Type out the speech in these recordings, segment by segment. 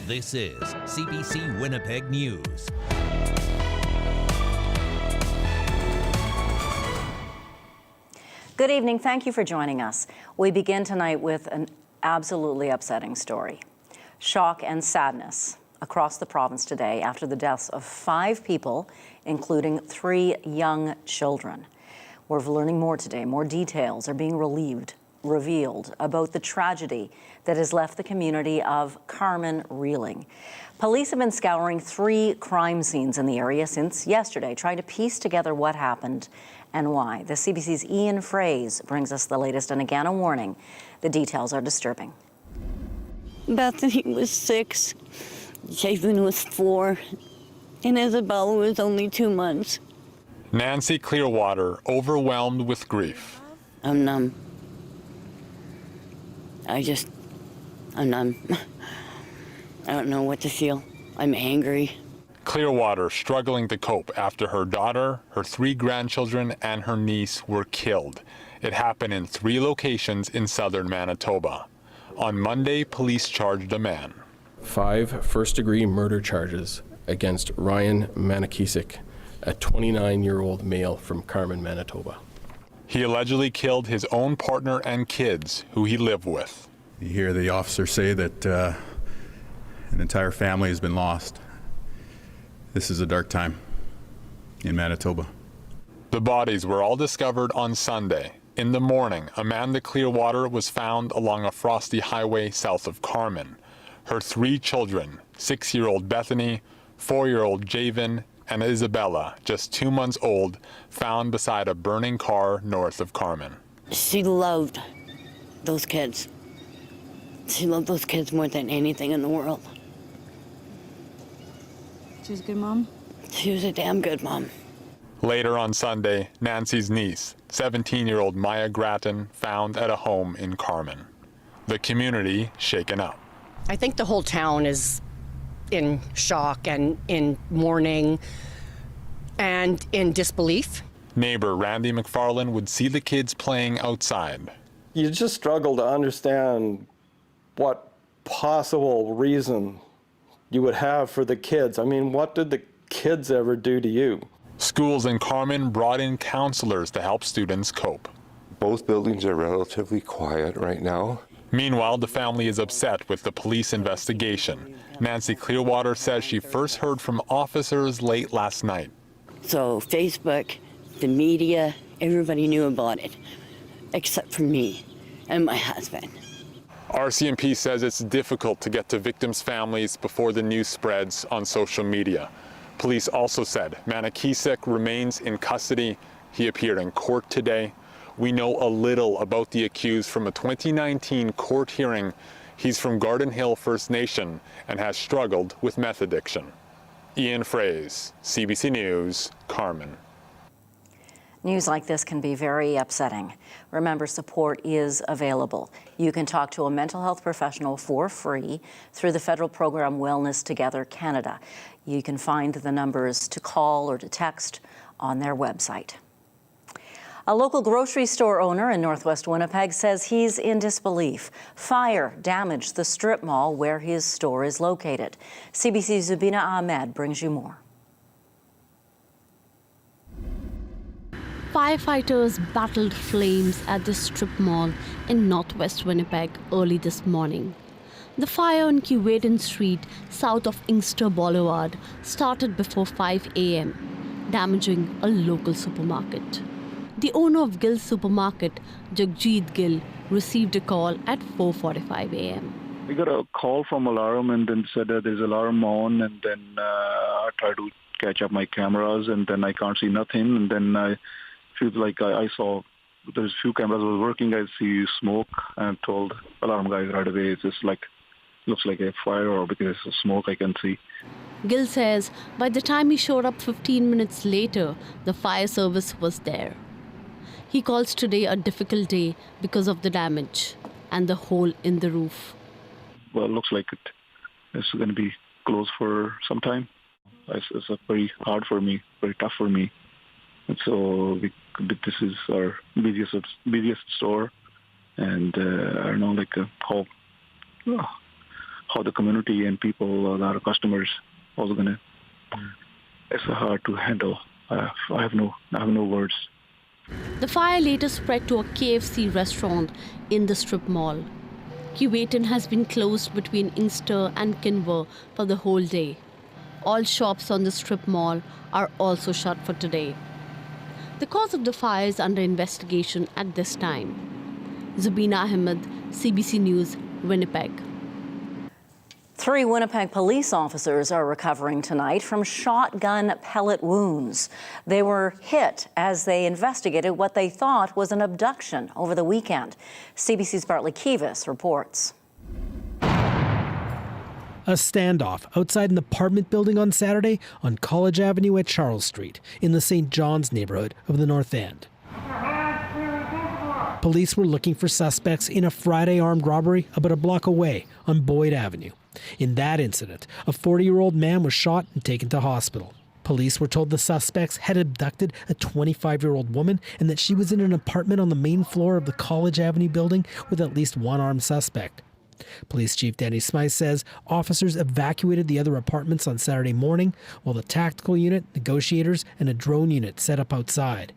This is CBC Winnipeg News. Good evening. Thank you for joining us. We begin tonight with an absolutely upsetting story. Shock and sadness across the province today after the deaths of 5 people, including 3 young children. We're learning more today. More details are being revealed about the tragedy that has left the community of Carman reeling. Police have been scouring 3 crime scenes in the area since yesterday, trying to piece together what happened and why. The CBC's Ian Fraze brings us the latest, and again a warning: the details are disturbing. Bethany was 6, Javen was 4, and Isabella was only 2 months. Nancy Clearwater, overwhelmed with grief. I'm numb. I'm numb. I don't know what to feel. I'm angry. Clearwater struggling to cope after her daughter, her 3 grandchildren, and her niece were killed. It happened in 3 locations in southern Manitoba. On Monday, police charged a man. 5 first-degree murder charges against Ryan Manakisik, a 29-year-old male from Carman, Manitoba. He allegedly killed his own partner and kids, who he lived with. You hear the officer say that an entire family has been lost. This is a dark time in Manitoba. The bodies were all discovered on Sunday. In the morning, Amanda Clearwater was found along a frosty highway south of Carman. Her 3 children, 6-year-old Bethany, 4-year-old Javen, and Isabella, just 2 months old, found beside a burning car north of Carman. She loved those kids. She loved those kids more than anything in the world. She was a good mom? She was a damn good mom. Later on Sunday, Nancy's niece, 17-year-old Maya Grattan, found at a home in Carman. The community shaken up. I think the whole town is in shock and in mourning and in disbelief. Neighbor Randy McFarlane would see the kids playing outside. You just struggle to understand what possible reason you would have for the kids. I mean, what did the kids ever do to you? Schools in Carman brought in counselors to help students cope. Both buildings are relatively quiet right now. Meanwhile, the family is upset with the police investigation. Nancy Clearwater says she first heard from officers late last night. So Facebook, the media, everybody knew about it, except for me and my husband. RCMP says it's difficult to get to victims' families before the news spreads on social media. Police also said Manakisik remains in custody. He appeared in court today. We know a little about the accused from a 2019 court hearing. He's from Garden Hill First Nation and has struggled with meth addiction. Ian Fraze, CBC News, Carman. News like this can be very upsetting. Remember, support is available. You can talk to a mental health professional for free through the federal program Wellness Together Canada. You can find the numbers to call or to text on their website. A local grocery store owner in northwest Winnipeg says he's in disbelief. Fire damaged the strip mall where his store is located. CBC's Zubina Ahmed brings you more. Firefighters battled flames at the strip mall in northwest Winnipeg early this morning. The fire on Keewaydin Street, south of Inkster Boulevard, started before 5 a.m., damaging a local supermarket. The owner of Gill's supermarket, Jagjit Gill, received a call at 4:45 a.m. We got a call from alarm and then said that there's alarm on, and then I tried to catch up my cameras, and then I can't see nothing, and then I feel like I saw there's few cameras was working. I see smoke and told alarm guys right away. It's just like looks like a fire, or because it's smoke I can see. Gill says by the time he showed up 15 minutes later, the fire service was there. He calls today a difficult day because of the damage and the hole in the roof. Well, it looks like it's going to be closed for some time. It's very hard for me, very tough for me. And so this is our busiest store, and I don't know how how the community and people, our customers, also gonna. It's hard to handle. I have no words. The fire later spread to a KFC restaurant in the strip mall. Keewatin has been closed between Inkster and Kinver for the whole day. All shops on the strip mall are also shut for today. The cause of the fire is under investigation at this time. Zubina Ahmed, CBC News, Winnipeg. 3 Winnipeg police officers are recovering tonight from shotgun pellet wounds. They were hit as they investigated what they thought was an abduction over the weekend. CBC's Bartley Kivas reports. A standoff outside an apartment building on Saturday on College Avenue at Charles Street in the St. John's neighbourhood of the North End. Police were looking for suspects in a Friday armed robbery about a block away on Boyd Avenue. In that incident, a 40-year-old man was shot and taken to hospital. Police were told the suspects had abducted a 25-year-old woman and that she was in an apartment on the main floor of the College Avenue building with at least one armed suspect. Police Chief Danny Smythe says officers evacuated the other apartments on Saturday morning, while the tactical unit, negotiators, and a drone unit set up outside.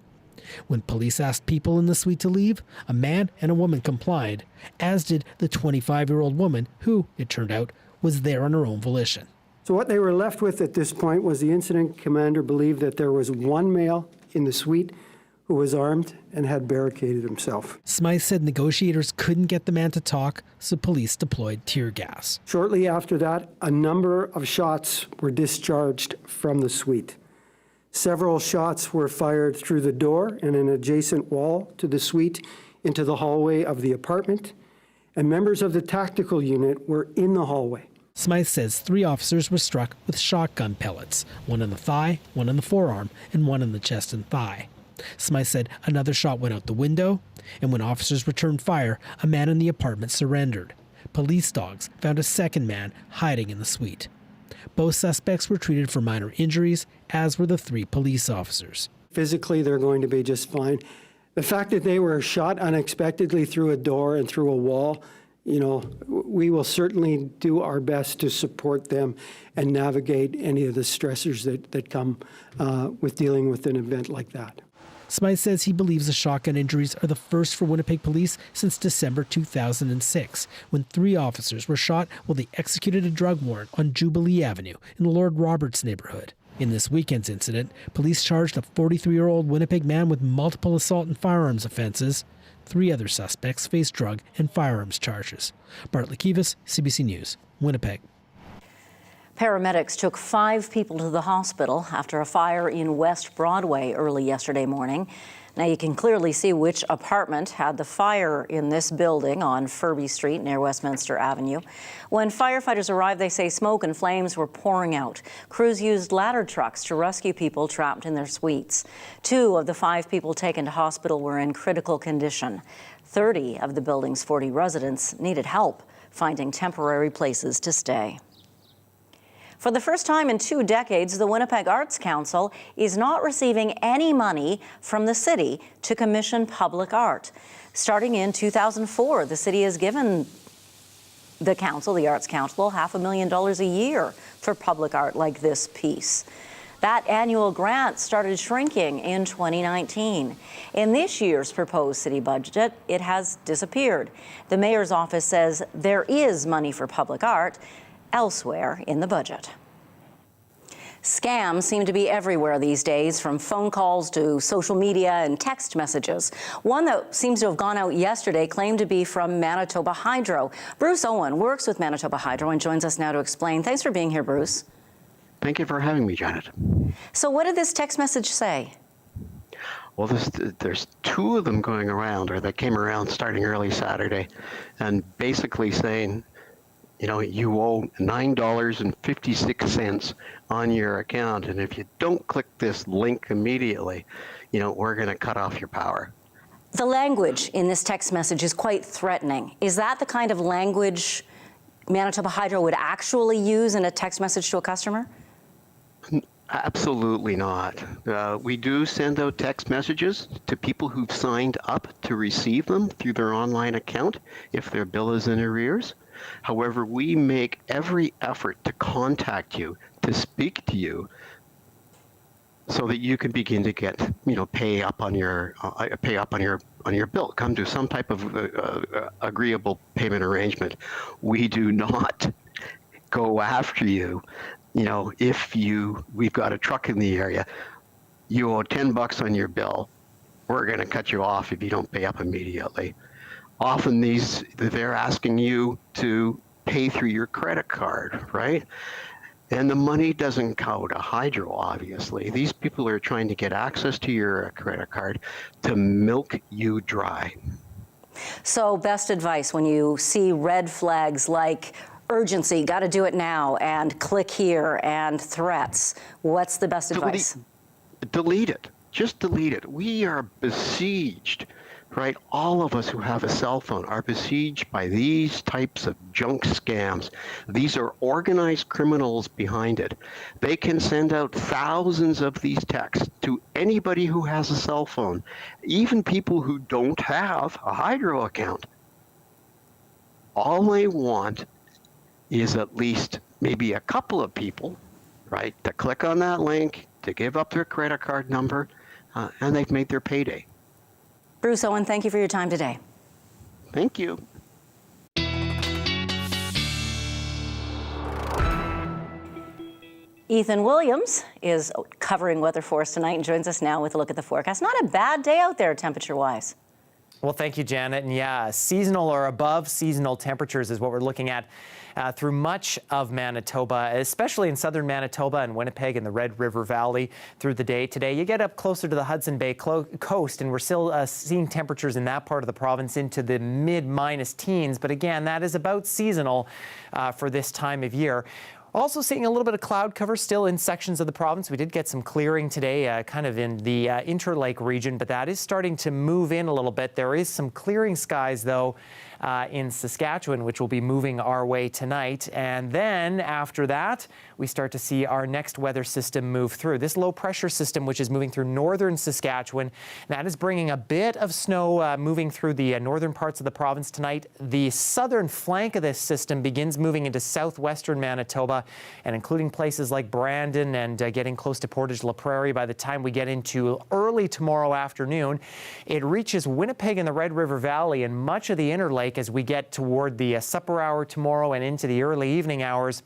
When police asked people in the suite to leave, a man and a woman complied, as did the 25-year-old woman who, it turned out, was there on her own volition. So what they were left with at this point was the incident commander believed that there was one male in the suite who was armed and had barricaded himself. Smythe said negotiators couldn't get the man to talk, so police deployed tear gas. Shortly after that, a number of shots were discharged from the suite. Several shots were fired through the door and an adjacent wall to the suite into the hallway of the apartment, and members of the tactical unit were in the hallway. Smythe says 3 officers were struck with shotgun pellets, one in the thigh, one in the forearm, and one in the chest and thigh. Smythe said another shot went out the window, and when officers returned fire, a man in the apartment surrendered. Police dogs found a second man hiding in the suite. Both suspects were treated for minor injuries, as were the 3 police officers. Physically, they're going to be just fine. The fact that they were shot unexpectedly through a door and through a wall, we will certainly do our best to support them and navigate any of the stressors that come with dealing with an event like that. Smythe says he believes the shotgun injuries are the first for Winnipeg police since December 2006, when 3 officers were shot while they executed a drug warrant on Jubilee Avenue in the Lord Roberts neighbourhood. In this weekend's incident, police charged a 43-year-old Winnipeg man with multiple assault and firearms offences. 3 other suspects face drug and firearms charges. Bartley Kivas, CBC News, Winnipeg. Paramedics took 5 people to the hospital after a fire in West Broadway early yesterday morning. Now you can clearly see which apartment had the fire in this building on Furby Street near Westminster Avenue. When firefighters arrived, they say smoke and flames were pouring out. Crews used ladder trucks to rescue people trapped in their suites. 2 of the 5 people taken to hospital were in critical condition. 30 of the building's 40 residents needed help finding temporary places to stay. For the first time in 2 decades, the Winnipeg Arts Council is not receiving any money from the city to commission public art. Starting in 2004, the city has given the council, the Arts Council, $500,000 a year for public art like this piece. That annual grant started shrinking in 2019. In this year's proposed city budget, it has disappeared. The mayor's office says there is money for public art elsewhere in the budget. Scams seem to be everywhere these days, from phone calls to social media and text messages. One that seems to have gone out yesterday claimed to be from Manitoba Hydro. Bruce Owen works with Manitoba Hydro and joins us now to explain. Thanks for being here, Bruce. Thank you for having me, Janet. So what did this text message say? Well, there's 2 of them going around, or that came around starting early Saturday, and basically saying, you owe $9.56 on your account, and if you don't click this link immediately, we're going to cut off your power. The language in this text message is quite threatening. Is that the kind of language Manitoba Hydro would actually use in a text message to a customer? Absolutely not. We do send out text messages to people who've signed up to receive them through their online account if their bill is in arrears. However, we make every effort to contact you, to speak to you, so that you can begin to get, pay up on your bill. Come to some type of agreeable payment arrangement. We do not go after you. If we've got a truck in the area, you owe $10 on your bill, we're going to cut you off if you don't pay up immediately. Often they're asking you to pay through your credit card, right? And the money doesn't go to Hydro, obviously. These people are trying to get access to your credit card to milk you dry. So best advice when you see red flags like urgency, got to do it now, and click here, and threats. What's the best advice? Delete it. Just delete it. We are besieged, right? All of us who have a cell phone are besieged by these types of junk scams. These are organized criminals behind it. They can send out thousands of these texts to anybody who has a cell phone, even people who don't have a Hydro account. All they want is at least maybe a couple of people, right, to click on that link, to give up their credit card number, and they've made their payday. Bruce Owen, thank you for your time today. Thank you. Ethan Williams is covering weather for us tonight and joins us now with a look at the forecast. Not a bad day out there temperature-wise. Well, thank you, Janet. And yeah, seasonal or above seasonal temperatures is what we're looking at through much of Manitoba, especially in southern Manitoba and Winnipeg and the Red River Valley through the day today. You get up closer to the Hudson Bay coast, and we're still seeing temperatures in that part of the province into the mid-minus teens. But again, that is about seasonal for this time of year. Also seeing a little bit of cloud cover still in sections of the province. We did get some clearing today, kind of in the Interlake region, but that is starting to move in a little bit. There is some clearing skies, though, in Saskatchewan, which will be moving our way tonight. And then after that, we start to see our next weather system move through. This low pressure system, which is moving through northern Saskatchewan, that is bringing a bit of snow moving through the northern parts of the province tonight. The southern flank of this system begins moving into southwestern Manitoba, and including places like Brandon and getting close to Portage La Prairie by the time we get into early tomorrow afternoon. It reaches Winnipeg and the Red River Valley and much of the Interlake as we get toward the supper hour tomorrow and into the early evening hours.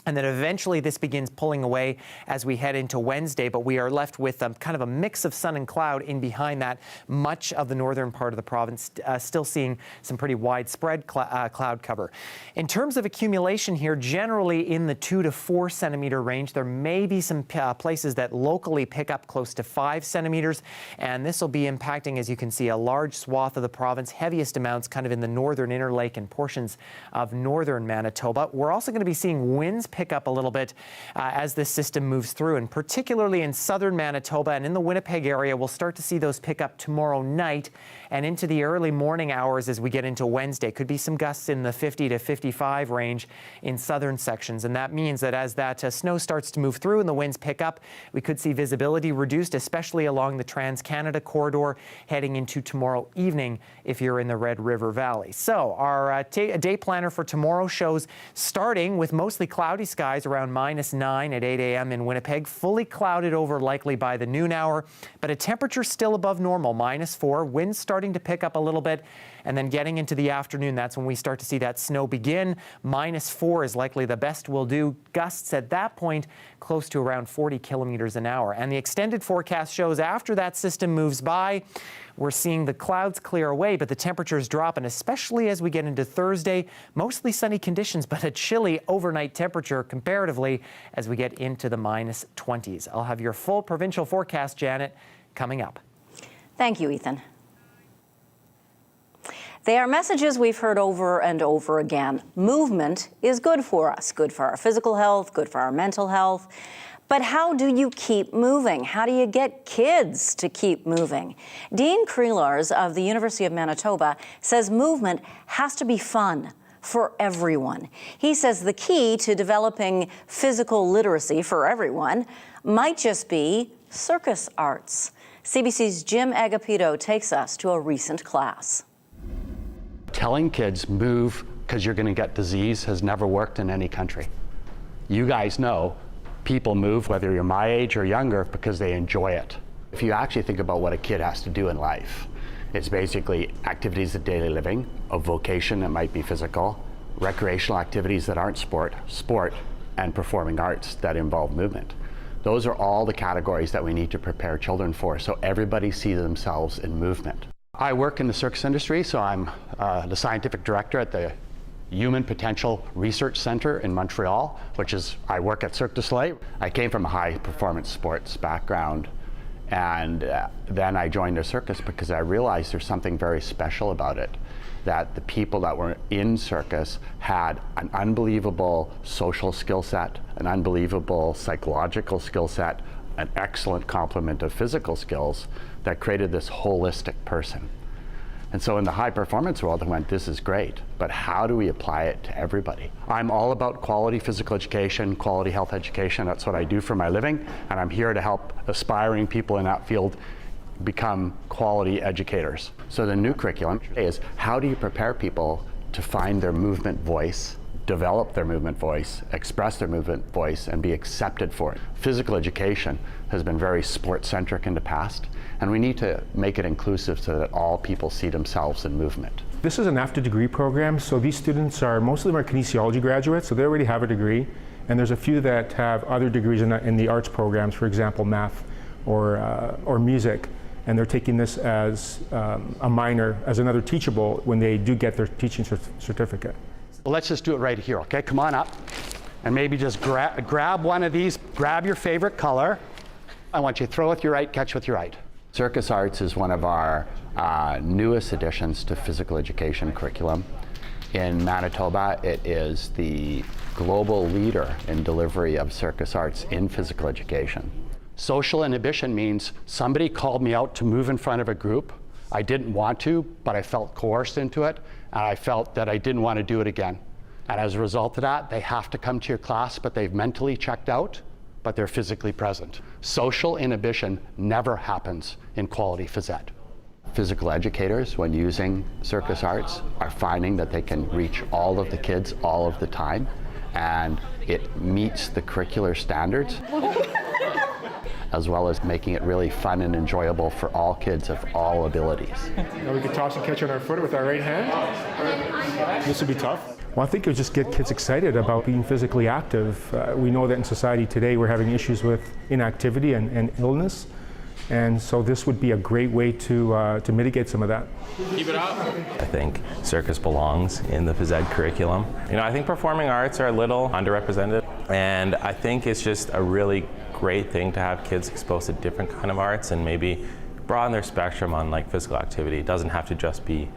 And then eventually this begins pulling away as we head into Wednesday, but we are left with kind of a mix of sun and cloud in behind that. Much of the northern part of the province still seeing some pretty widespread cloud cover. In terms of accumulation here, generally in the 2 to 4 centimeter range. There may be some places that locally pick up close to 5 centimeters, and this will be impacting, as you can see, a large swath of the province. Heaviest amounts kind of in the northern Interlake and portions of northern Manitoba. We're also going to be seeing winds pick up a little bit as this system moves through, and particularly in southern Manitoba and in the Winnipeg area, we'll start to see those pick up tomorrow night and into the early morning hours as we get into Wednesday. Could be some gusts in the 50 to 55 range in southern sections, and that means that as that snow starts to move through and the winds pick up, we could see visibility reduced, especially along the Trans-Canada corridor heading into tomorrow evening if you're in the Red River Valley. So our day planner for tomorrow shows starting with mostly cloudy skies around -9 at 8 a.m. in Winnipeg, fully clouded over likely by the noon hour, but a temperature still above normal, -4, winds starting to pick up a little bit, and then getting into the afternoon, that's when we start to see that snow begin. -4 is likely the best we'll do. Gusts at that point close to around 40 kilometers an hour. And the extended forecast shows after that system moves by, we're seeing the clouds clear away, but the temperatures drop, and especially as we get into Thursday, mostly sunny conditions, but a chilly overnight temperature comparatively as we get into the -20s. I'll have your full provincial forecast, Janet, coming up. Thank you, Ethan. They are messages we've heard over and over again. Movement is good for us, good for our physical health, good for our mental health. But how do you keep moving? How do you get kids to keep moving? Dean Creelars of the University of Manitoba says movement has to be fun for everyone. He says the key to developing physical literacy for everyone might just be circus arts. CBC's Jim Agapito takes us to a recent class. Telling kids move because you're going to get disease has never worked in any country. You guys know people move, whether you're my age or younger, because they enjoy it. If you actually think about what a kid has to do in life, it's basically activities of daily living, of vocation that might be physical, recreational activities that aren't sport, and performing arts that involve movement. Those are all the categories that we need to prepare children for, so everybody sees themselves in movement. I work in the circus industry, so I'm the scientific director at the Human Potential Research Center in Montreal, I work at Cirque du Soleil. I came from a high performance sports background, and then I joined the circus because I realized there's something very special about it, that the people that were in circus had an unbelievable social skill set, an unbelievable psychological skill set, an excellent complement of physical skills that created this holistic person. And so in the high performance world, I went, this is great, but how do we apply it to everybody? I'm all about quality physical education, quality health education. That's what I do for my living, and I'm here to help aspiring people in that field become quality educators. So the new curriculum is, how do you prepare people to find their movement voice, develop their movement voice, express their movement voice, and be accepted for it? Physical education has been very sport-centric in the past, and we need to make it inclusive so that all people see themselves in movement. This is an after degree program, so these students most of them are kinesiology graduates, so they already have a degree, and there's a few that have other degrees in the arts programs, for example, math or music, and they're taking this as a minor, as another teachable when they do get their teaching certificate. Well, let's just do it right here, okay? Come on up, and maybe just grab one of these, grab your favorite color. I want you to throw with your right, catch with your right. Circus arts is one of our newest additions to physical education curriculum. In Manitoba, it is the global leader in delivery of circus arts in physical education. Social inhibition means somebody called me out to move in front of a group. I didn't want to, but I felt coerced into it, and I felt that I didn't want to do it again. And as a result of that, they have to come to your class, but they've mentally checked out, but they're physically present. Social inhibition never happens in quality phys ed. Physical educators, when using circus arts, are finding that they can reach all of the kids all of the time, and it meets the curricular standards, as well as making it really fun and enjoyable for all kids of all abilities. Now we can toss and catch on our foot with our right hand. This would be tough. Well, I think it would just get kids excited about being physically active. We know that in society today we're having issues with inactivity and illness, and so this would be a great way to mitigate some of that. Keep it up. I think circus belongs in the phys ed curriculum. I think performing arts are a little underrepresented, and I think it's just a really great thing to have kids exposed to different kind of arts and maybe broaden their spectrum on physical activity. It doesn't have to just be,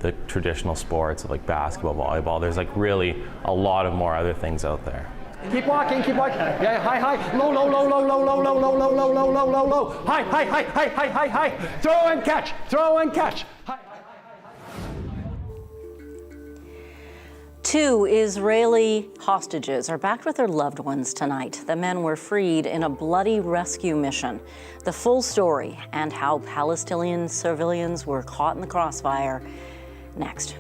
the traditional sports of basketball, volleyball. There's really a lot of more other things out there. Keep walking, keep walking. Yeah, high, high, low, low, low, low, low, low, low, low, low, low, low, low, low, low. High, high, high, high, high, high, high. Throw and catch, throw and catch. High. 2 Israeli hostages are back with their loved ones tonight. The men were freed in a bloody rescue mission. The full story and how Palestinian civilians were caught in the crossfire next.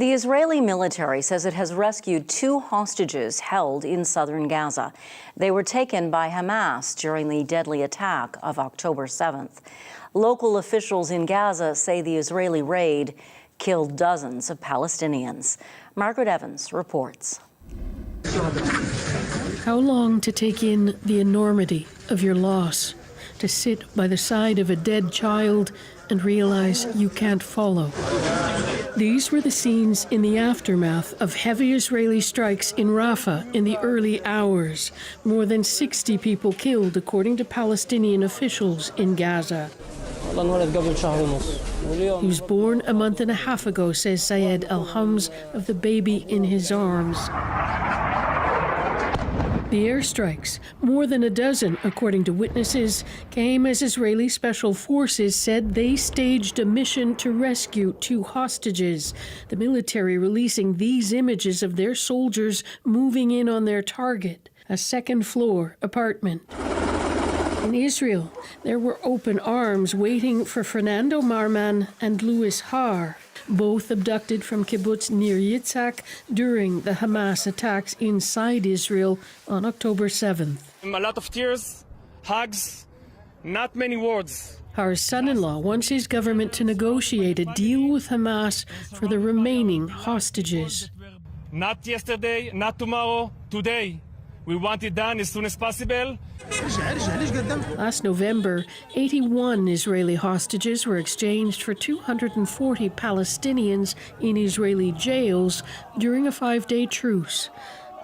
The Israeli military says it has rescued 2 hostages held in southern Gaza. They were taken by Hamas during the deadly attack of October 7th. Local officials in Gaza say the Israeli raid killed dozens of Palestinians. Margaret Evans reports. How long to take in the enormity of your loss, to sit by the side of a dead child and realize you can't follow. These were the scenes in the aftermath of heavy Israeli strikes in Rafah in the early hours. More than 60 people killed, according to Palestinian officials in Gaza. He was born a month and a half ago, says Sayed Al-Hams, of the baby in his arms. The airstrikes, more than a dozen, according to witnesses, came as Israeli special forces said they staged a mission to rescue 2 hostages. The military releasing these images of their soldiers moving in on their target, a second-floor apartment. In Israel, there were open arms waiting for Fernando Marman and Louis Har, both abducted from kibbutz Nir Yitzhak during the Hamas attacks inside Israel on October 7th. A lot of tears, hugs, not many words. Har's son-in-law wants his government to negotiate a deal with Hamas for the remaining hostages. Not yesterday, not tomorrow, today. We want it done as soon as possible. Last November, 81 Israeli hostages were exchanged for 240 Palestinians in Israeli jails during a 5-day truce.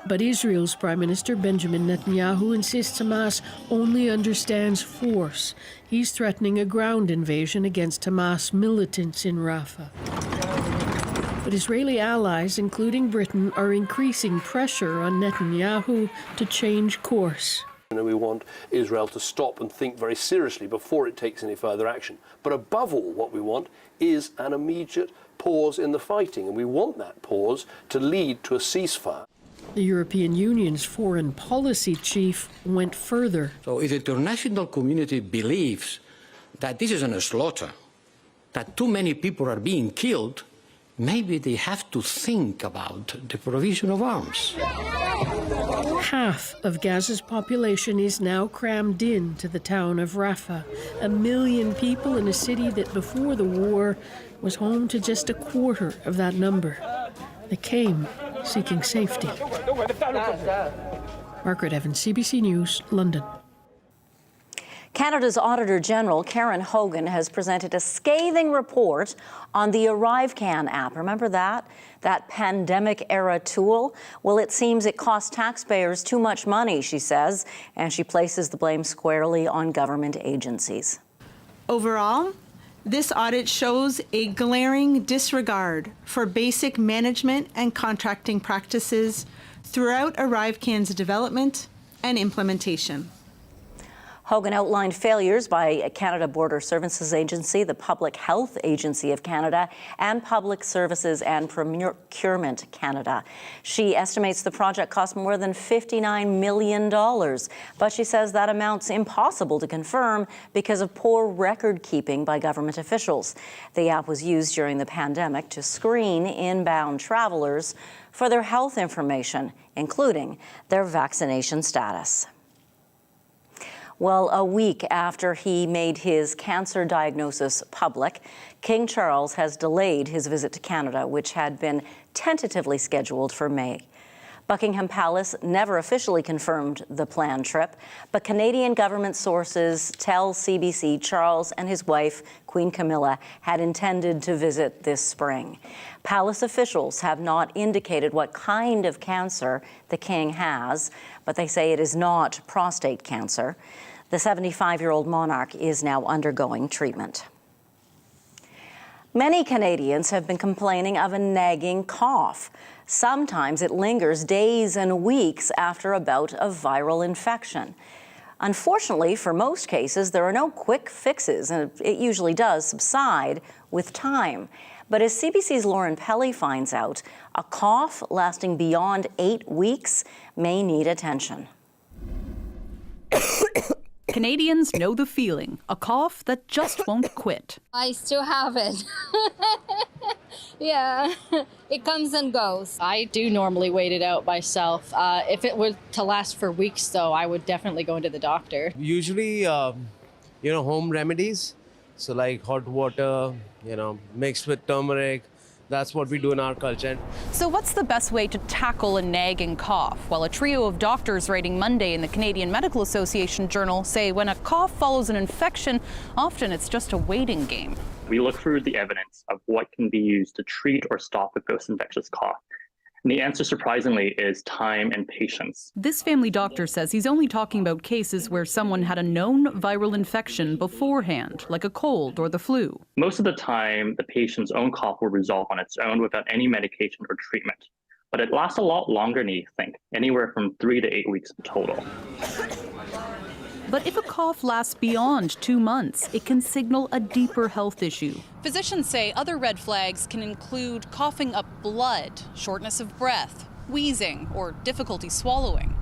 But Israel's Prime Minister Benjamin Netanyahu insists Hamas only understands force. He's threatening a ground invasion against Hamas militants in Rafah. But Israeli allies, including Britain, are increasing pressure on Netanyahu to change course. And we want Israel to stop and think very seriously before it takes any further action. But above all, what we want is an immediate pause in the fighting, and we want that pause to lead to a ceasefire. The European Union's foreign policy chief went further. So if the international community believes that this is a slaughter, that too many people are being killed, maybe they have to think about the provision of arms. Half of Gaza's population is now crammed into the town of Rafah, 1 million people in a city that before the war was home to just a quarter of that number. They came seeking safety. Margaret Evans, CBC News, London. Canada's Auditor General, Karen Hogan, has presented a scathing report on the ArriveCan app. Remember that? That pandemic-era tool? Well, it seems it cost taxpayers too much money, she says, and she places the blame squarely on government agencies. Overall, this audit shows a glaring disregard for basic management and contracting practices throughout ArriveCan's development and implementation. Hogan outlined failures by Canada Border Services Agency, the Public Health Agency of Canada, and Public Services and Procurement Canada. She estimates the project cost more than $59 million, but she says that amount's impossible to confirm because of poor record keeping by government officials. The app was used during the pandemic to screen inbound travelers for their health information, including their vaccination status. Well, a week after he made his cancer diagnosis public, King Charles has delayed his visit to Canada, which had been tentatively scheduled for May. Buckingham Palace never officially confirmed the planned trip, but Canadian government sources tell CBC Charles and his wife, Queen Camilla, had intended to visit this spring. Palace officials have not indicated what kind of cancer the king has, but they say it is not prostate cancer. The 75-year-old monarch is now undergoing treatment. Many Canadians have been complaining of a nagging cough. Sometimes it lingers days and weeks after a bout of viral infection. Unfortunately, for most cases, there are no quick fixes, and it usually does subside with time. But as CBC's Lauren Pelly finds out, a cough lasting beyond 8 weeks may need attention. Canadians know the feeling, a cough that just won't quit. I still have it. Yeah, it comes and goes. I do normally wait it out myself. If it were to last for weeks, though, I would definitely go into the doctor. Usually, home remedies. So like hot water, mixed with turmeric. That's what we do in our culture. So what's the best way to tackle a nagging cough? Well, a trio of doctors writing Monday in the Canadian Medical Association Journal say when a cough follows an infection, often it's just a waiting game. We look through the evidence of what can be used to treat or stop a post-infectious cough. And the answer, surprisingly, is time and patience. This family doctor says he's only talking about cases where someone had a known viral infection beforehand, like a cold or the flu. Most of the time, the patient's own cough will resolve on its own without any medication or treatment. But it lasts a lot longer than you think, anywhere from 3 to 8 weeks in total. But if a cough lasts beyond 2 months, it can signal a deeper health issue. Physicians say other red flags can include coughing up blood, shortness of breath, wheezing, or difficulty swallowing.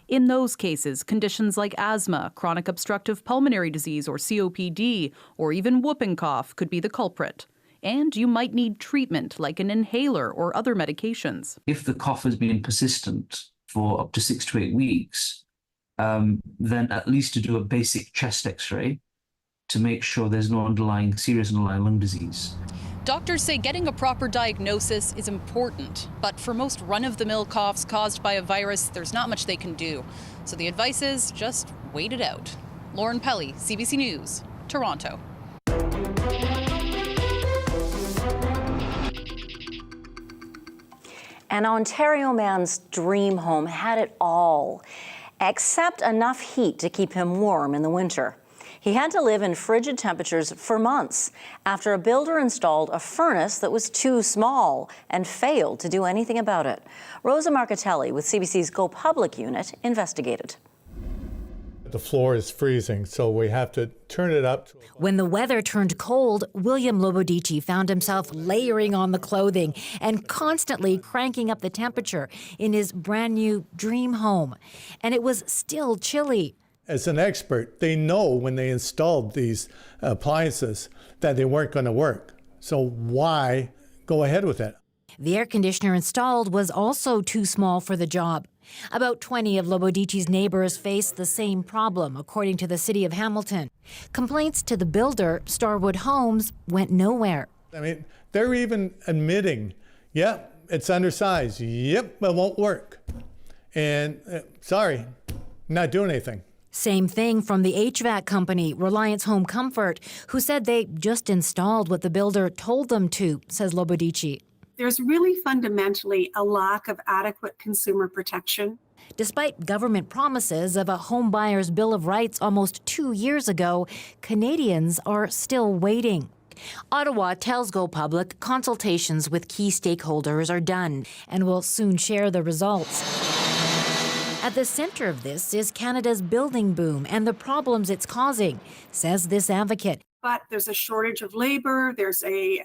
In those cases, conditions like asthma, chronic obstructive pulmonary disease or COPD, or even whooping cough could be the culprit. And you might need treatment like an inhaler or other medications. If the cough has been persistent for up to 6 to 8 weeks, then at least to do a basic chest x-ray to make sure there's no serious underlying lung disease. Doctors say getting a proper diagnosis is important, but for most run-of-the-mill coughs caused by a virus, there's not much they can do. So the advice is just wait it out. Lauren Pelly, CBC News, Toronto. An Ontario man's dream home had it all, except enough heat to keep him warm in the winter. He had to live in frigid temperatures for months after a builder installed a furnace that was too small and failed to do anything about it. Rosa Marcatelli with CBC's Go Public unit investigated. The floor is freezing, so we have to turn it up. When the weather turned cold, William Lobodici found himself layering on the clothing and constantly cranking up the temperature in his brand new dream home. And it was still chilly. As an expert, they know when they installed these appliances that they weren't going to work. So why go ahead with it? The air conditioner installed was also too small for the job. About 20 of Lobodici's neighbors faced the same problem, according to the city of Hamilton. Complaints to the builder, Starwood Homes, went nowhere. I mean, they're even admitting, yep, it's undersized. Yep, it won't work. And sorry, not doing anything. Same thing from the HVAC company, Reliance Home Comfort, who said they just installed what the builder told them to, says Lobodici. There's really fundamentally a lack of adequate consumer protection. Despite government promises of a home buyer's bill of rights almost 2 years ago, Canadians are still waiting. Ottawa tells Go Public consultations with key stakeholders are done and will soon share the results. At the center of this is Canada's building boom and the problems it's causing, says this advocate. But there's a shortage of labor, there's a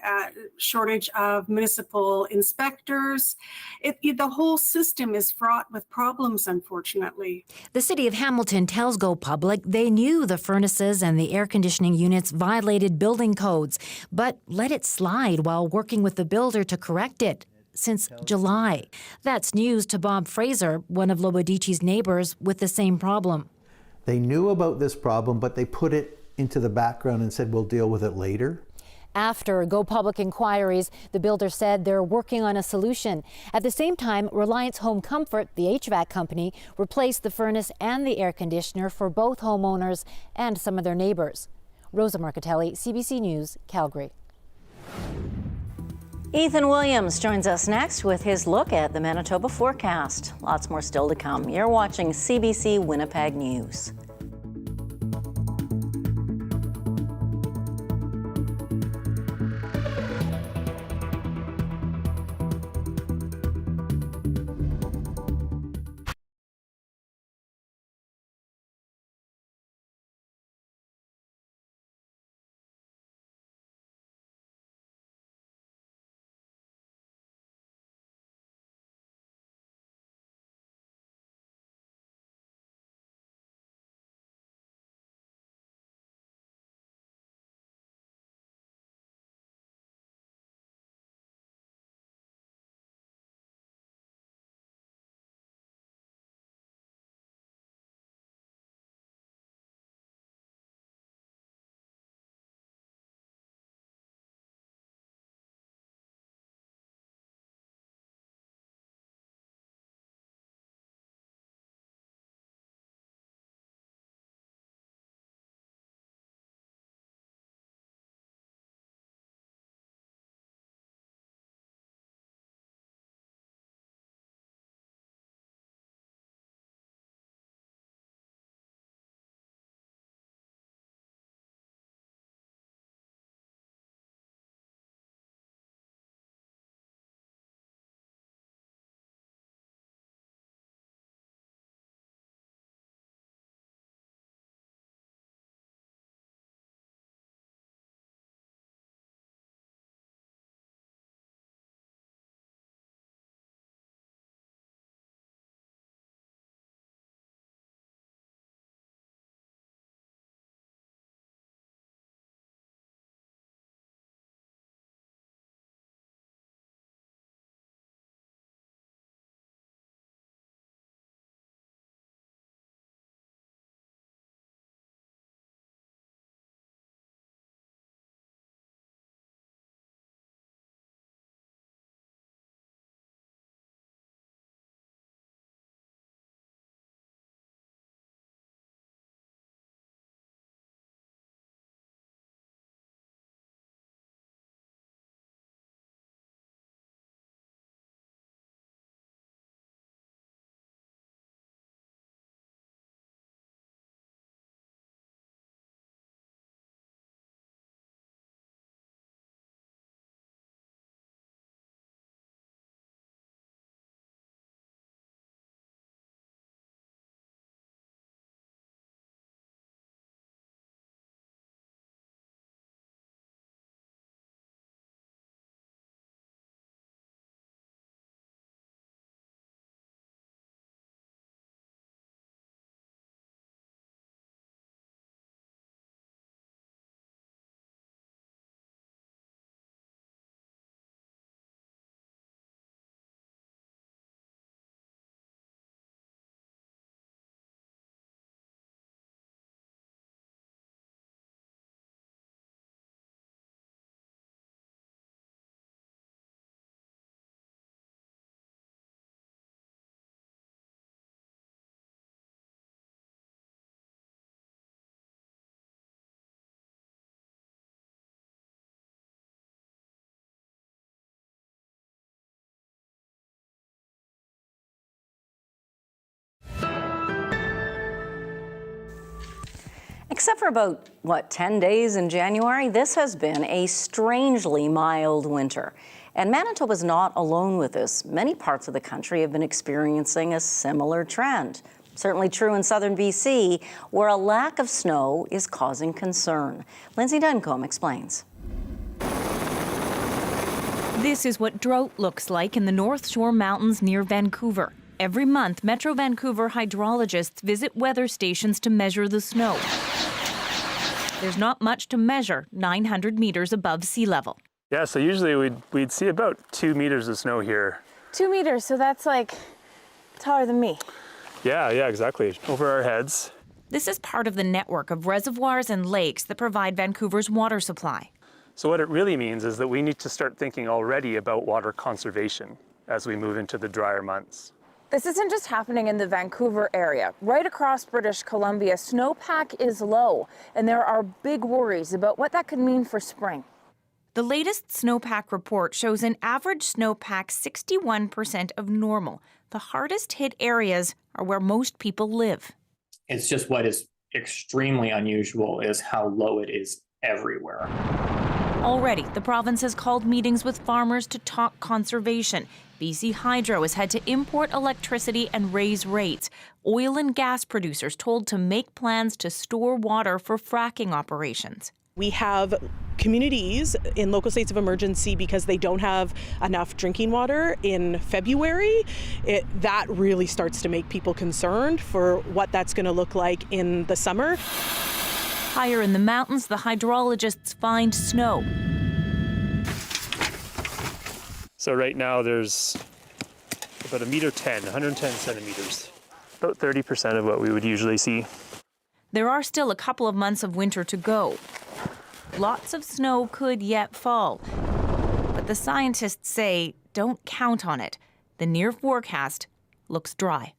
shortage of municipal inspectors. The whole system is fraught with problems, unfortunately. The city of Hamilton tells Go Public they knew the furnaces and the air conditioning units violated building codes, but let it slide while working with the builder to correct it since July. That's news to Bob Fraser, one of Lobodici's neighbors with the same problem. They knew about this problem, but they put it into the background and said, we'll deal with it later. After Go Public inquiries, the builder said they're working on a solution. At the same time, Reliance Home Comfort, the HVAC company, replaced the furnace and the air conditioner for both homeowners and some of their neighbors. Rosa Marcatelli, CBC News, Calgary. Ethan Williams joins us next with his look at the Manitoba Forecast. Lots more still to come. You're watching CBC Winnipeg News. Except for about, 10 days in January, this has been a strangely mild winter. And Manitoba's not alone with this. Many parts of the country have been experiencing a similar trend. Certainly true in southern BC, where a lack of snow is causing concern. Lindsay Duncombe explains. This is what drought looks like in the North Shore Mountains near Vancouver. Every month, Metro Vancouver hydrologists visit weather stations to measure the snow. There's not much to measure, 900 meters above sea level. Yeah, so usually we'd see about 2 meters of snow here. 2 meters, so that's like taller than me. Yeah, exactly. Over our heads. This is part of the network of reservoirs and lakes that provide Vancouver's water supply. So what it really means is that we need to start thinking already about water conservation as we move into the drier months. This isn't just happening in the Vancouver area. Right across British Columbia, snowpack is low, and there are big worries about what that could mean for spring. The latest snowpack report shows an average snowpack 61% of normal. The hardest hit areas are where most people live. It's just what is extremely unusual is how low it is everywhere. Already, the province has called meetings with farmers to talk conservation. BC Hydro has had to import electricity and raise rates. Oil and gas producers told to make plans to store water for fracking operations. We have communities in local states of emergency because they don't have enough drinking water in February. That really starts to make people concerned for what that's going to look like in the summer. Higher in the mountains, the hydrologists find snow. So right now there's about 1.10 meters, 110 centimeters, about 30% of what we would usually see. There are still a couple of months of winter to go. Lots of snow could yet fall, but the scientists say don't count on it. The near forecast looks dry.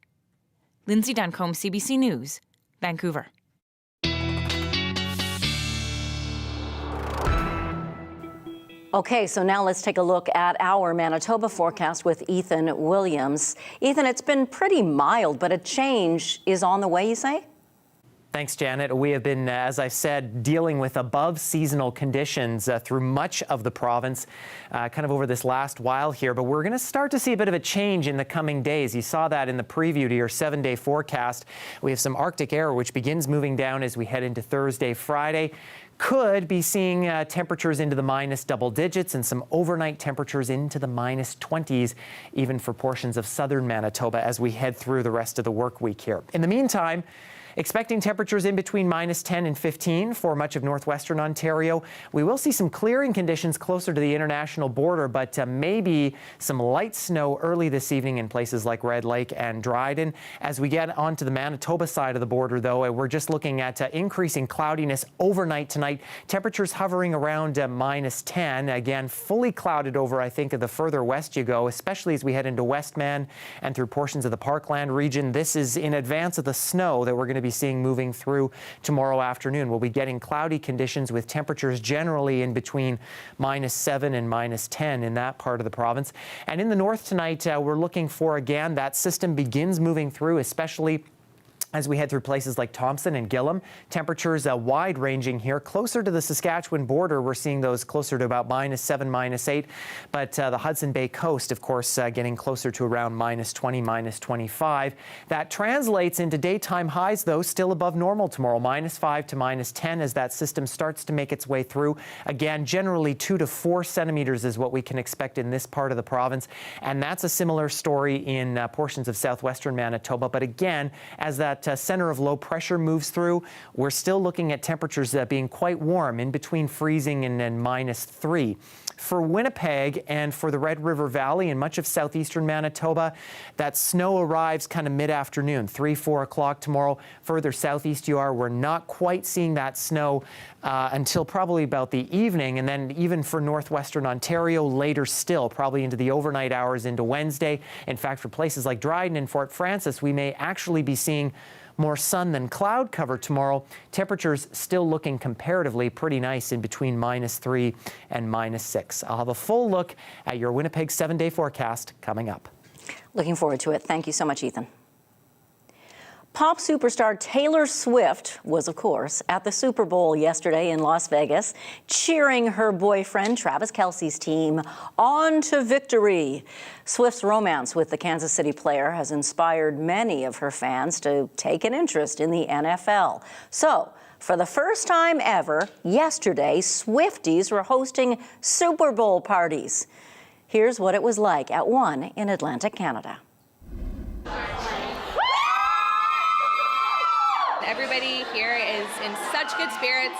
Lindsay Duncombe, CBC News, Vancouver. Okay, so now let's take a look at our Manitoba forecast with Ethan Williams. Ethan, it's been pretty mild, but a change is on the way, you say? Thanks, Janet. We have been, as I said, dealing with above seasonal conditions through much of the province, kind of over this last while here. But we're going to start to see a bit of a change in the coming days. You saw that in the preview to your 7-day forecast. We have some Arctic air, which begins moving down as we head into Thursday, Friday. Could be seeing temperatures into the minus double digits and some overnight temperatures into the minus 20s, even for portions of southern Manitoba as we head through the rest of the work week here. In the meantime, expecting temperatures in between minus 10 and 15 for much of northwestern Ontario. We will see some clearing conditions closer to the international border, but maybe some light snow early this evening in places like Red Lake and Dryden. As we get onto the Manitoba side of the border, though, we're just looking at increasing cloudiness overnight tonight. Temperatures hovering around minus 10. Again, fully clouded over, I think, the further west you go, especially as we head into Westman and through portions of the Parkland region. This is in advance of the snow that we're going to be seeing moving through tomorrow afternoon. We'll be getting cloudy conditions with temperatures generally in between minus 7 and minus 10 in that part of the province. And in the north tonight, we're looking for, again, that system begins moving through, especially as we head through places like Thompson and Gillam. Temperatures wide ranging here. Closer to the Saskatchewan border, we're seeing those closer to about minus 7, minus 8. But the Hudson Bay coast, of course, getting closer to around minus 20, minus 25. That translates into daytime highs, though, still above normal tomorrow. Minus 5 to minus 10 as that system starts to make its way through. Again, generally 2 to 4 centimeters is what we can expect in this part of the province. And that's a similar story in portions of southwestern Manitoba. But again, as that center of low pressure moves through, we're still looking at temperatures being quite warm, in between freezing and minus 3. For Winnipeg and for the Red River Valley and much of southeastern Manitoba, that snow arrives kind of mid-afternoon, 3, 4 o'clock tomorrow. Further southeast you are, we're not quite seeing that snow until probably about the evening. And then even for northwestern Ontario, later still, probably into the overnight hours into Wednesday. In fact, for places like Dryden and Fort Frances, we may actually be seeing more sun than cloud cover tomorrow. Temperatures still looking comparatively pretty nice in between minus 3 and minus 6. I'll have a full look at your Winnipeg 7-day forecast coming up. Looking forward to it. Thank you so much, Ethan. Pop superstar Taylor Swift was, of course, at the Super Bowl yesterday in Las Vegas, cheering her boyfriend Travis Kelce's team on to victory. Swift's romance with the Kansas City player has inspired many of her fans to take an interest in the NFL. So, for the first time ever, yesterday, Swifties were hosting Super Bowl parties. Here's what it was like at one in Atlantic Canada. Everybody here is in such good spirits.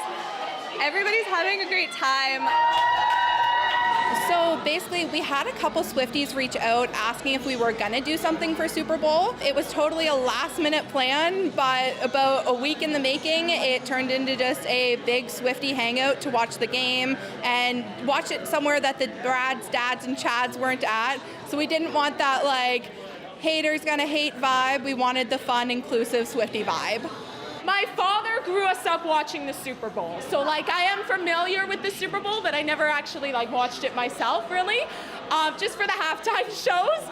Everybody's having a great time. So basically, we had a couple Swifties reach out asking if we were gonna do something for Super Bowl. It was totally a last-minute plan, but about a week in the making, it turned into just a big Swiftie hangout to watch the game and watch it somewhere that the Brads, Dads, and Chads weren't at. So we didn't want that like haters gonna hate vibe. We wanted the fun, inclusive Swiftie vibe. My father grew us up watching the Super Bowl. So like I am familiar with the Super Bowl, but I never actually like watched it myself really, just for the halftime shows.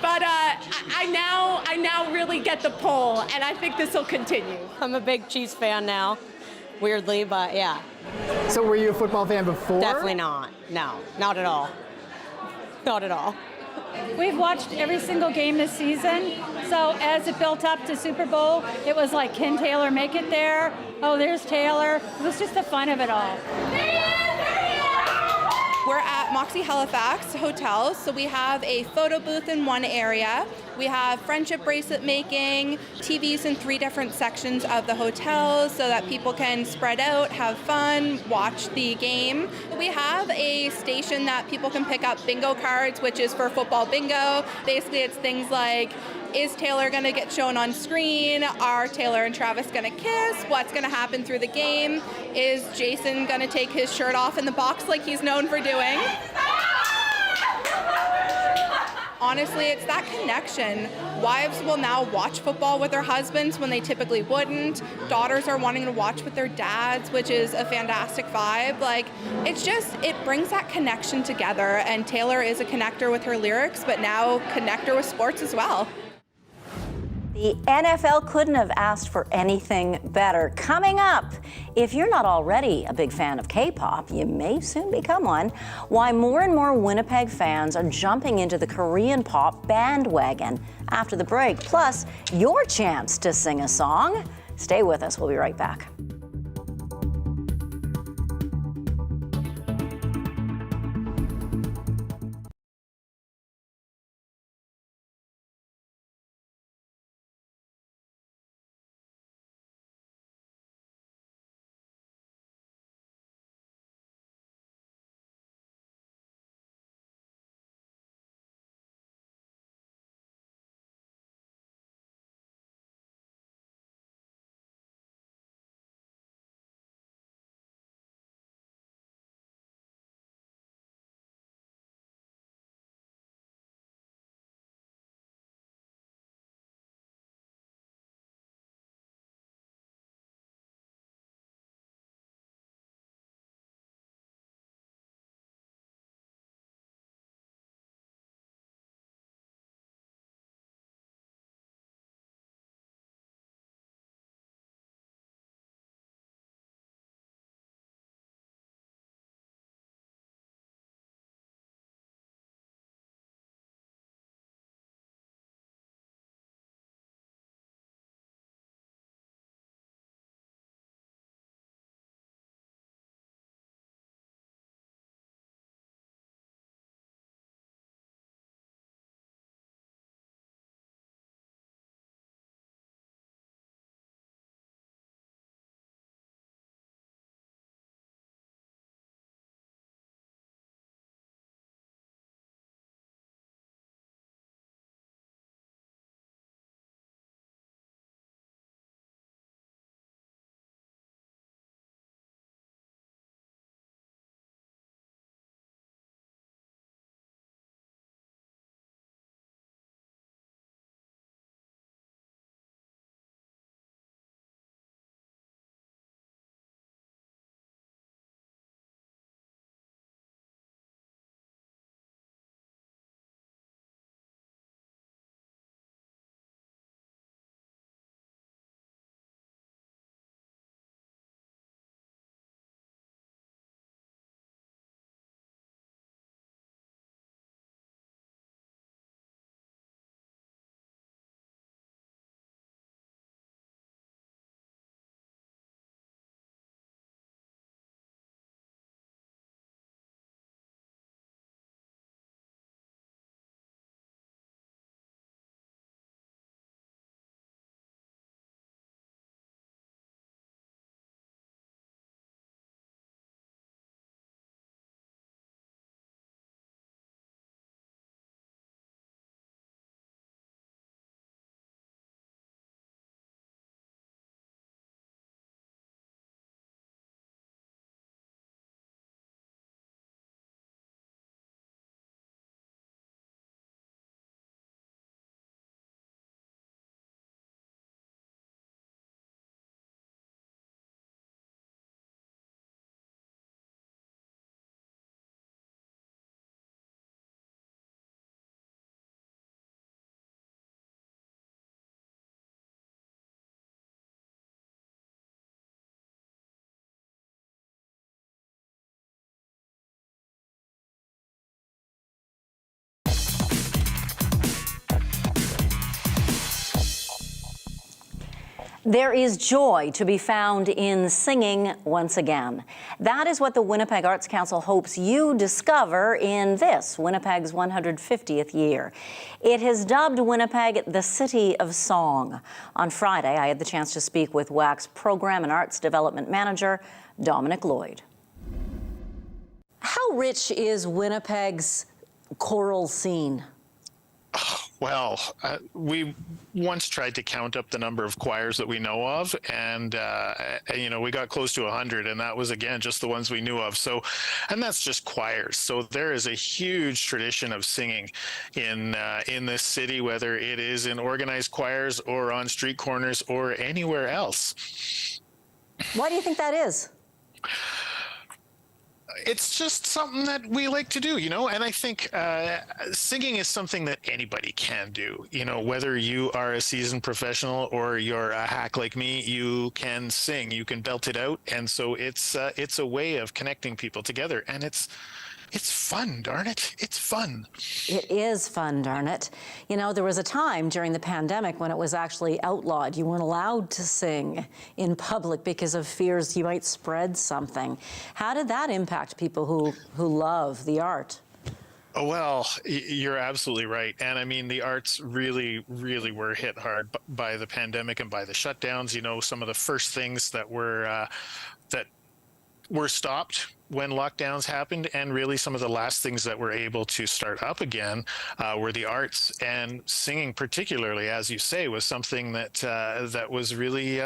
But I now really get the pull, and I think this will continue. I'm a big Chiefs fan now, weirdly, but yeah. So were you a football fan before? Definitely not. No, not at all. Not at all. We've watched every single game this season, so as it built up to Super Bowl, it was like, can Taylor make it there? Oh, there's Taylor. It was just the fun of it all. We're at Moxie Halifax Hotel, so we have a photo booth in one area. We have friendship bracelet making, TVs in 3 different sections of the hotel so that people can spread out, have fun, watch the game. We have a station that people can pick up bingo cards, which is for football bingo. Basically, it's things like, is Taylor gonna get shown on screen? Are Taylor and Travis gonna kiss? What's gonna happen through the game? Is Jason gonna take his shirt off in the box like he's known for doing? Honestly, it's that connection. Wives will now watch football with their husbands when they typically wouldn't. Daughters are wanting to watch with their dads, which is a fantastic vibe. Like, it brings that connection together, and Taylor is a connector with her lyrics, but now connector with sports as well. The NFL couldn't have asked for anything better. Coming up, if you're not already a big fan of K-pop, you may soon become one. Why more and more Winnipeg fans are jumping into the Korean pop bandwagon after the break. Plus, your chance to sing a song. Stay with us. We'll be right back. There is joy to be found in singing once again. That is what the Winnipeg Arts Council hopes you discover in this, Winnipeg's 150th year. It has dubbed Winnipeg the City of Song. On Friday, I had the chance to speak with WAC's Program and Arts Development Manager, Dominic Lloyd. How rich is Winnipeg's choral scene? Well, we once tried to count up the number of choirs that we know of, and we got close to 100, and that was, again, just the ones we knew of. So, and that's just choirs. So there is a huge tradition of singing in this city, whether it is in organized choirs or on street corners or anywhere else. Why do you think that is? It's just something that we like to do, and I think singing is something that anybody can do. Whether you are a seasoned professional or you're a hack like me, you can sing, you can belt it out. And so it's a way of connecting people together, and it's fun, darn it. It's fun. It is fun, darn it. There was a time during the pandemic when it was actually outlawed. You weren't allowed to sing in public because of fears you might spread something. How did that impact people who love the art? Oh, well, you're absolutely right. And I mean, the arts really, really were hit hard by the pandemic and by the shutdowns. Some of the first things that were stopped when lockdowns happened, and really some of the last things that were able to start up again were the arts, and singing particularly, as you say, was something that was really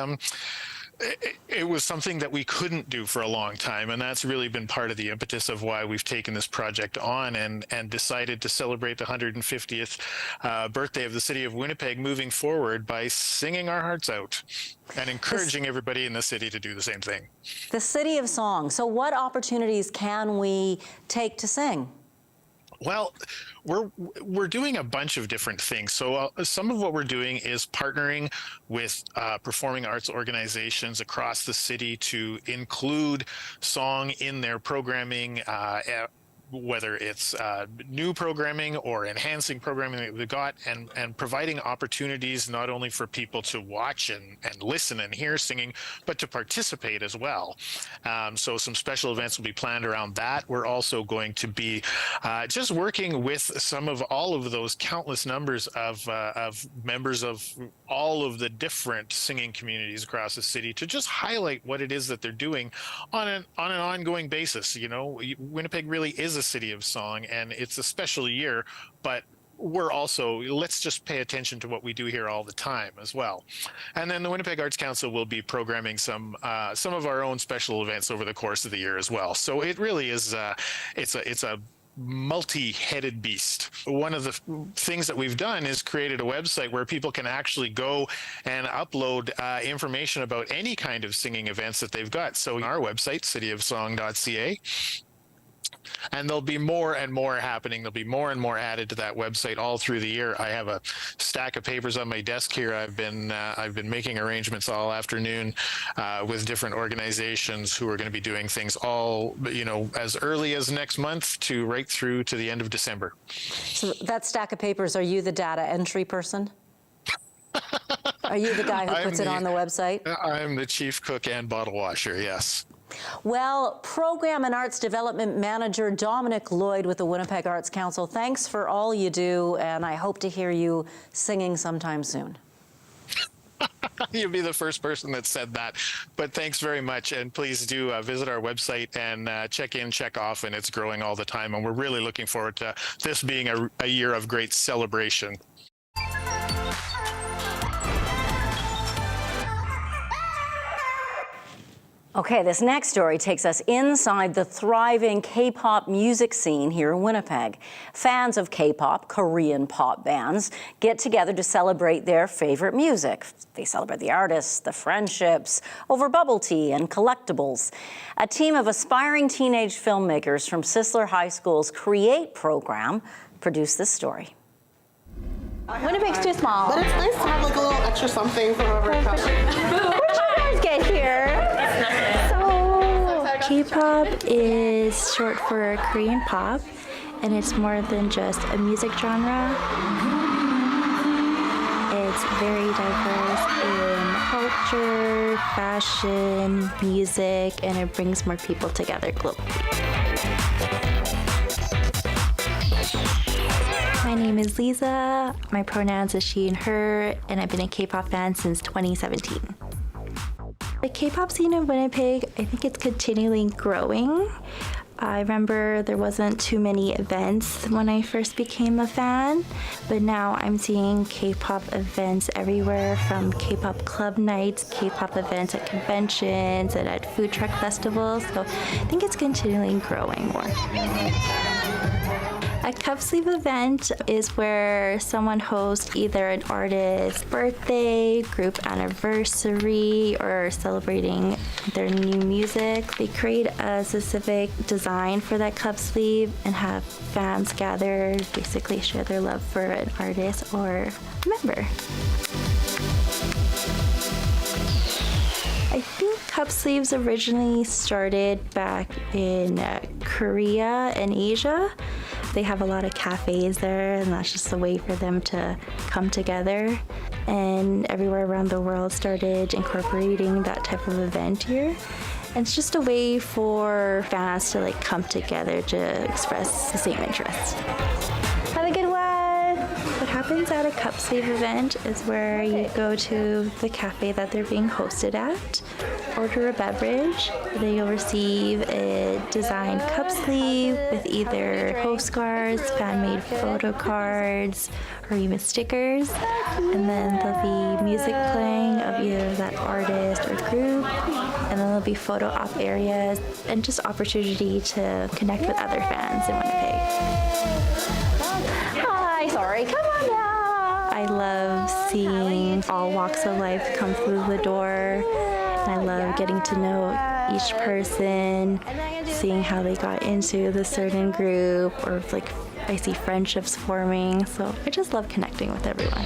it was something that we couldn't do for a long time, and that's really been part of the impetus of why we've taken this project on and decided to celebrate the 150th birthday of the city of Winnipeg moving forward by singing our hearts out and encouraging everybody in the city to do the same thing. The City of Song. So what opportunities can we take to sing? Well, we're doing a bunch of different things. So some of what we're doing is partnering with performing arts organizations across the city to include song in their programming, whether it's new programming or enhancing programming that we've got, and providing opportunities not only for people to watch and listen and hear singing, but to participate as well. So some special events will be planned around that. We're also going to be just working with some of all of those countless numbers of members of all of the different singing communities across the city to just highlight what it is that they're doing on an ongoing basis. Winnipeg really is a city of song, and it's a special year, but we're also, let's just pay attention to what we do here all the time as well. And then the Winnipeg Arts Council will be programming some of our own special events over the course of the year as well. So it really is it's a multi-headed beast. One of the things that we've done is created a website where people can actually go and upload information about any kind of singing events that they've got. So our website, cityofsong.ca, and there'll be more and more happening. There'll be more and more added to that website all through the year. I have a stack of papers on my desk here. I've been making arrangements all afternoon with different organizations who are going to be doing things all, as early as next month to right through to the end of December. So that stack of papers, are you the data entry person? Are you the guy who puts it on the website? I'm the chief cook and bottle washer, yes. Well, Program and Arts Development Manager Dominic Lloyd with the Winnipeg Arts Council, thanks for all you do, and I hope to hear you singing sometime soon. You'll be the first person that said that, but thanks very much, and please do visit our website and check in, check off, and it's growing all the time, and we're really looking forward to this being a year of great celebration. Okay, this next story takes us inside the thriving K-pop music scene here in Winnipeg. Fans of K-pop, Korean pop bands, get together to celebrate their favorite music. They celebrate the artists, the friendships, over bubble tea and collectibles. A team of aspiring teenage filmmakers from Sisler High School's Create program produced this story. Winnipeg's too small. But it's nice to have like a little extra something for whoever comes. Where'd you guys get here? K-pop is short for Korean pop, and it's more than just a music genre. It's very diverse in culture, fashion, music, and it brings more people together globally. My name is Lisa, my pronouns are she and her, and I've been a K-pop fan since 2017. The K-pop scene in Winnipeg, I think it's continually growing. I remember there wasn't too many events when I first became a fan, but now I'm seeing K-pop events everywhere, from K-pop club nights, K-pop events at conventions, and at food truck festivals, so I think it's continually growing more. A cup sleeve event is where someone hosts either an artist's birthday, group anniversary, or celebrating their new music. They create a specific design for that cup sleeve and have fans gather, basically share their love for an artist or member. I think cup sleeves originally started back in Korea and Asia. They have a lot of cafes there, and that's just a way for them to come together. And everywhere around the world started incorporating that type of event here. And it's just a way for fans to come together to express the same interest. Have a good one! What happens at a cup sleeve event is where you go to the cafe that they're being hosted at, order a beverage, then you'll receive a designed cup sleeve with either postcards, fan-made photo cards, or even stickers. And then there'll be music playing of either that artist or group, and then there'll be photo op areas and just opportunity to connect with other fans in Winnipeg. Hi, sorry, come on now. I love seeing all walks of life come through the door. I love getting to know each person, seeing how they got into the certain group, or I see friendships forming. So I just love connecting with everyone.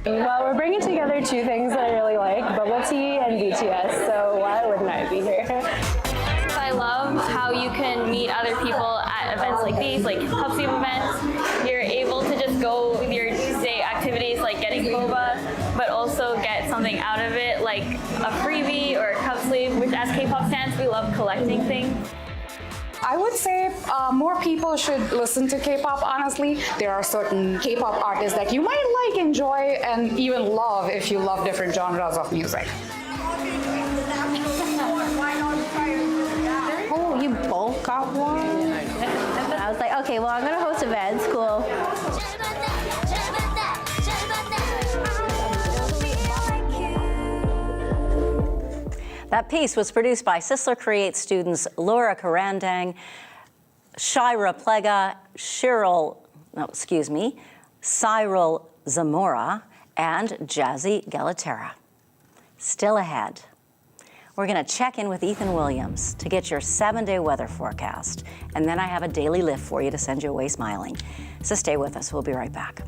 Well, we're bringing together two things that I really like, bubble tea and BTS, so why wouldn't I be here? I love how you can meet other people at events like these, like cup sleeve events. You're able to just go with your day activities like getting boba, but also get something out of it like a freebie or a cup sleeve, which as K-pop fans, we love collecting things. I would say more people should listen to K-pop, honestly. There are certain K-pop artists that you might enjoy, and even love if you love different genres of music. Oh, you both got one? I was like, okay, well, I'm going to host events. Cool. That piece was produced by Sisler Creates students Laura Karandang, Shira Plega, Cyril Zamora, and Jazzy Galatera. Still ahead, we're going to check in with Ethan Williams to get your 7-day weather forecast. And then I have a daily lift for you to send you away smiling. So stay with us. We'll be right back.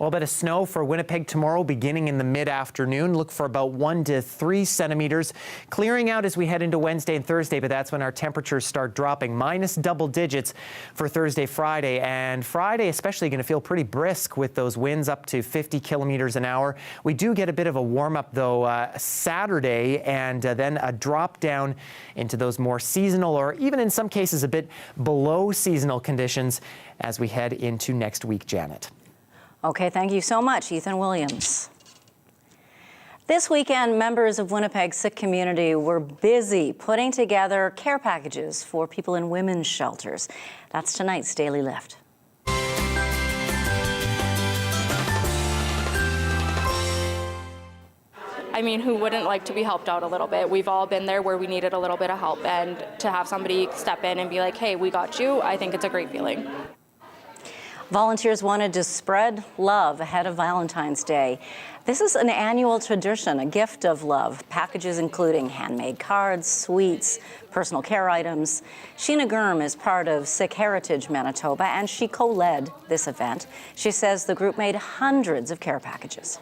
Well, a bit of snow for Winnipeg tomorrow, beginning in the mid-afternoon. Look for about 1 to 3 centimeters. Clearing out as we head into Wednesday and Thursday, but that's when our temperatures start dropping. Minus double digits for Thursday, Friday. And Friday especially going to feel pretty brisk with those winds up to 50 kilometers an hour. We do get a bit of a warm-up, though, Saturday, and then a drop down into those more seasonal or even in some cases a bit below seasonal conditions as we head into next week, Janet. Okay, thank you so much, Ethan Williams. This weekend, members of Winnipeg's Sikh community were busy putting together care packages for people in women's shelters. That's tonight's Daily Lift. I mean, who wouldn't like to be helped out a little bit? We've all been there where we needed a little bit of help, and to have somebody step in and be like, hey, we got you, I think it's a great feeling. Volunteers wanted to spread love ahead of Valentine's Day. This is an annual tradition, a gift of love. Packages including handmade cards, sweets, personal care items. Sheena Gurm is part of Sikh Heritage Manitoba, and she co-led this event. She says the group made hundreds of care packages.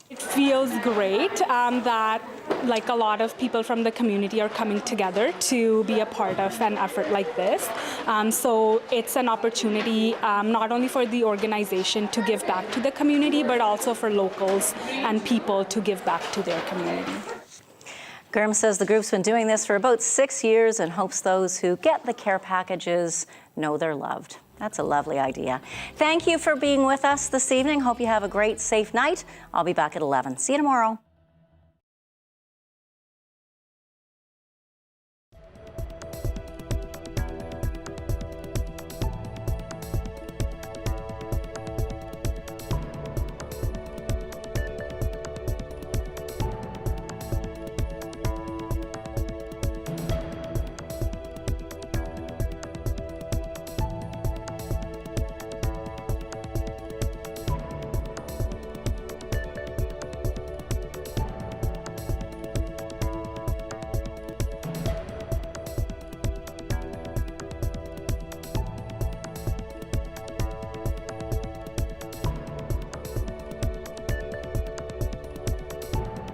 It feels great that like a lot of people from the community are coming together to be a part of an effort like this. So it's an opportunity not only for the organization to give back to the community, but also for locals and people to give back to their community. Gurm says the group's been doing this for about 6 years and hopes those who get the care packages know they're loved. That's a lovely idea. Thank you for being with us this evening. Hope you have a great, safe night. I'll be back at 11. See you tomorrow.